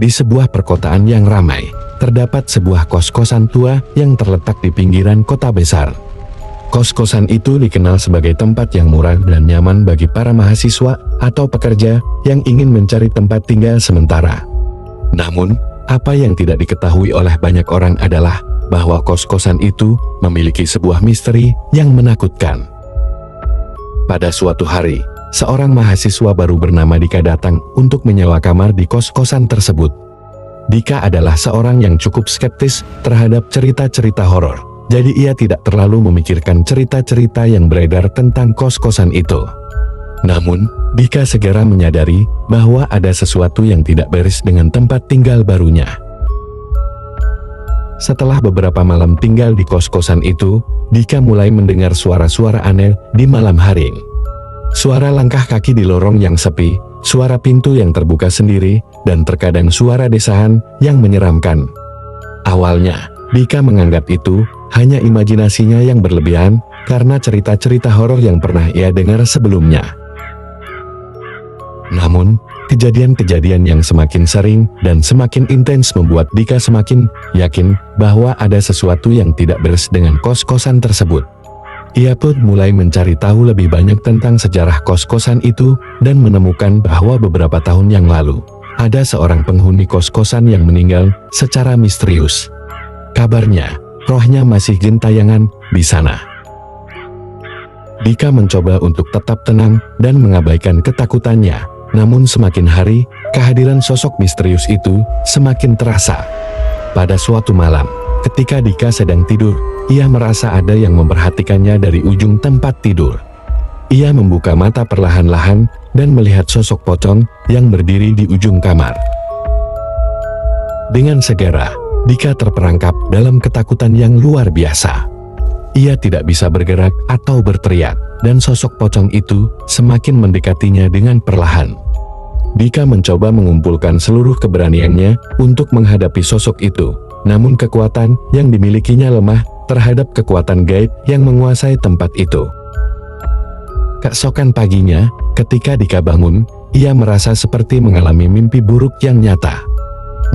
di sebuah perkotaan yang ramai, terdapat sebuah kos-kosan tua yang terletak di pinggiran kota besar. Kos-kosan itu dikenal sebagai tempat yang murah dan nyaman bagi para mahasiswa atau pekerja yang ingin mencari tempat tinggal sementara. Namun, apa yang tidak diketahui oleh banyak orang adalah bahwa kos-kosan itu memiliki sebuah misteri yang menakutkan. Pada suatu hari, seorang mahasiswa baru bernama Dika datang untuk menyewa kamar di kos-kosan tersebut. Dika adalah seorang yang cukup skeptis terhadap cerita-cerita horor, jadi ia tidak terlalu memikirkan cerita-cerita yang beredar tentang kos-kosan itu. Namun, Dika segera menyadari bahwa ada sesuatu yang tidak beres dengan tempat tinggal barunya. Setelah beberapa malam tinggal di kos-kosan itu, Dika mulai mendengar suara-suara aneh di malam hari. Suara langkah kaki di lorong yang sepi, suara pintu yang terbuka sendiri, dan terkadang suara desahan yang menyeramkan. Awalnya, Dika menganggap itu hanya imajinasinya yang berlebihan karena cerita-cerita horor yang pernah ia dengar sebelumnya. Namun, kejadian-kejadian yang semakin sering dan semakin intens membuat Dika semakin yakin bahwa ada sesuatu yang tidak beres dengan kos-kosan tersebut. Ia pun mulai mencari tahu lebih banyak tentang sejarah kos-kosan itu dan menemukan bahwa beberapa tahun yang lalu, ada seorang penghuni kos-kosan yang meninggal secara misterius. Kabarnya, rohnya masih gentayangan di sana. Dika mencoba untuk tetap tenang dan mengabaikan ketakutannya, namun semakin hari, kehadiran sosok misterius itu semakin terasa. Pada suatu malam, ketika Dika sedang tidur, ia merasa ada yang memperhatikannya dari ujung tempat tidur. Ia membuka mata perlahan-lahan dan melihat sosok pocong yang berdiri di ujung kamar. Dengan segera, Dika terperangkap dalam ketakutan yang luar biasa. Ia tidak bisa bergerak atau berteriak, dan sosok pocong itu semakin mendekatinya dengan perlahan. Dika mencoba mengumpulkan seluruh keberaniannya untuk menghadapi sosok itu, namun kekuatan yang dimilikinya lemah terhadap kekuatan gaib yang menguasai tempat itu. Keesokan paginya, ketika Dika bangun, ia merasa seperti mengalami mimpi buruk yang nyata.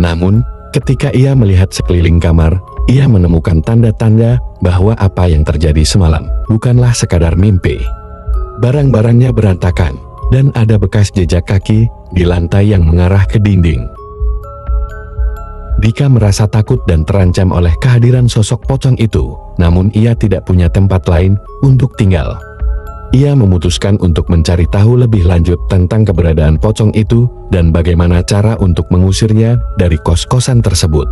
Namun, ketika ia melihat sekeliling kamar, ia menemukan tanda-tanda bahwa apa yang terjadi semalam bukanlah sekadar mimpi. Barang-barangnya berantakan, dan ada bekas jejak kaki di lantai yang mengarah ke dinding. Dika merasa takut dan terancam oleh kehadiran sosok pocong itu, namun ia tidak punya tempat lain untuk tinggal. Ia memutuskan untuk mencari tahu lebih lanjut tentang keberadaan pocong itu dan bagaimana cara untuk mengusirnya dari kos-kosan tersebut.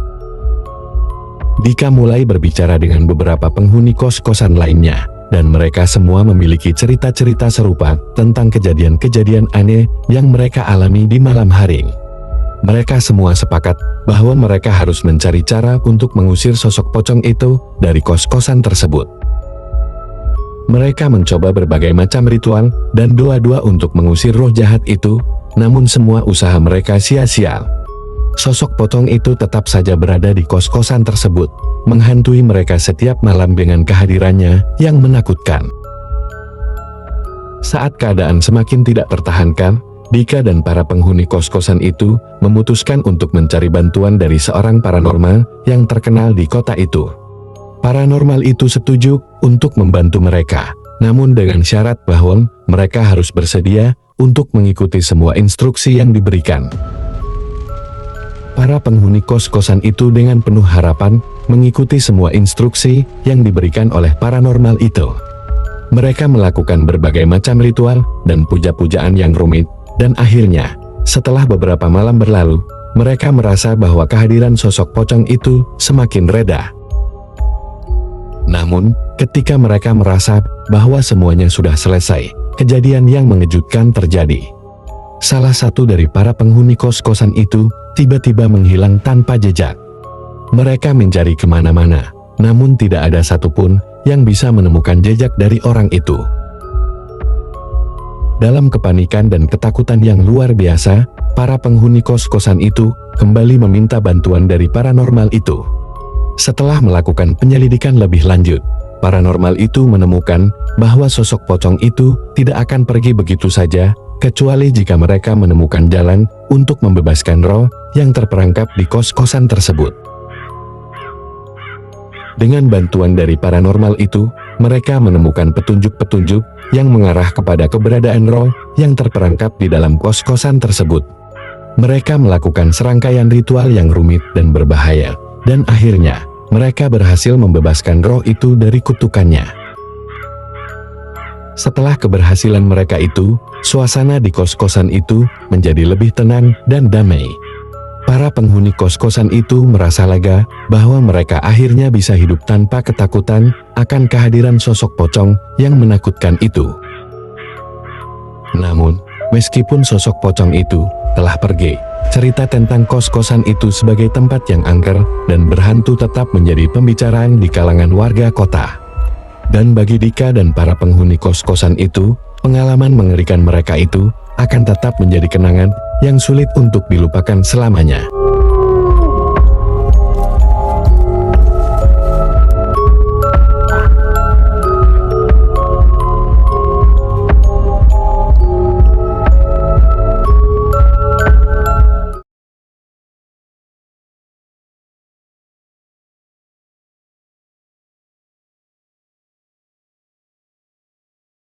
Dika mulai berbicara dengan beberapa penghuni kos-kosan lainnya, dan mereka semua memiliki cerita-cerita serupa tentang kejadian-kejadian aneh yang mereka alami di malam hari. Mereka semua sepakat bahwa mereka harus mencari cara untuk mengusir sosok pocong itu dari kos-kosan tersebut. Mereka mencoba berbagai macam ritual dan doa-doa untuk mengusir roh jahat itu, namun semua usaha mereka sia-sia. Sosok pocong itu tetap saja berada di kos-kosan tersebut, menghantui mereka setiap malam dengan kehadirannya yang menakutkan. Saat keadaan semakin tidak tertahankan, Dika dan para penghuni kos-kosan itu memutuskan untuk mencari bantuan dari seorang paranormal yang terkenal di kota itu. Paranormal itu setuju untuk membantu mereka, namun dengan syarat bahwa mereka harus bersedia untuk mengikuti semua instruksi yang diberikan. Para penghuni kos-kosan itu dengan penuh harapan mengikuti semua instruksi yang diberikan oleh paranormal itu. Mereka melakukan berbagai macam ritual dan puja-pujaan yang rumit. Dan akhirnya, setelah beberapa malam berlalu, mereka merasa bahwa kehadiran sosok pocong itu semakin reda. Namun, ketika mereka merasa bahwa semuanya sudah selesai, kejadian yang mengejutkan terjadi. Salah satu dari para penghuni kos-kosan itu tiba-tiba menghilang tanpa jejak. Mereka mencari kemana-mana, namun tidak ada satupun yang bisa menemukan jejak dari orang itu. Dalam kepanikan dan ketakutan yang luar biasa, para penghuni kos-kosan itu kembali meminta bantuan dari paranormal itu. Setelah melakukan penyelidikan lebih lanjut, paranormal itu menemukan bahwa sosok pocong itu tidak akan pergi begitu saja, kecuali jika mereka menemukan jalan untuk membebaskan roh yang terperangkap di kos-kosan tersebut. Dengan bantuan dari paranormal itu, mereka menemukan petunjuk-petunjuk yang mengarah kepada keberadaan roh yang terperangkap di dalam kos-kosan tersebut. Mereka melakukan serangkaian ritual yang rumit dan berbahaya, dan akhirnya mereka berhasil membebaskan roh itu dari kutukannya. Setelah keberhasilan mereka itu, suasana di kos-kosan itu menjadi lebih tenang dan damai. Para penghuni kos-kosan itu merasa lega bahwa mereka akhirnya bisa hidup tanpa ketakutan akan kehadiran sosok pocong yang menakutkan itu. Namun, meskipun sosok pocong itu telah pergi, cerita tentang kos-kosan itu sebagai tempat yang angker dan berhantu tetap menjadi pembicaraan di kalangan warga kota. Dan bagi Dika dan para penghuni kos-kosan itu, pengalaman mengerikan mereka itu akan tetap menjadi kenangan yang sulit untuk dilupakan selamanya.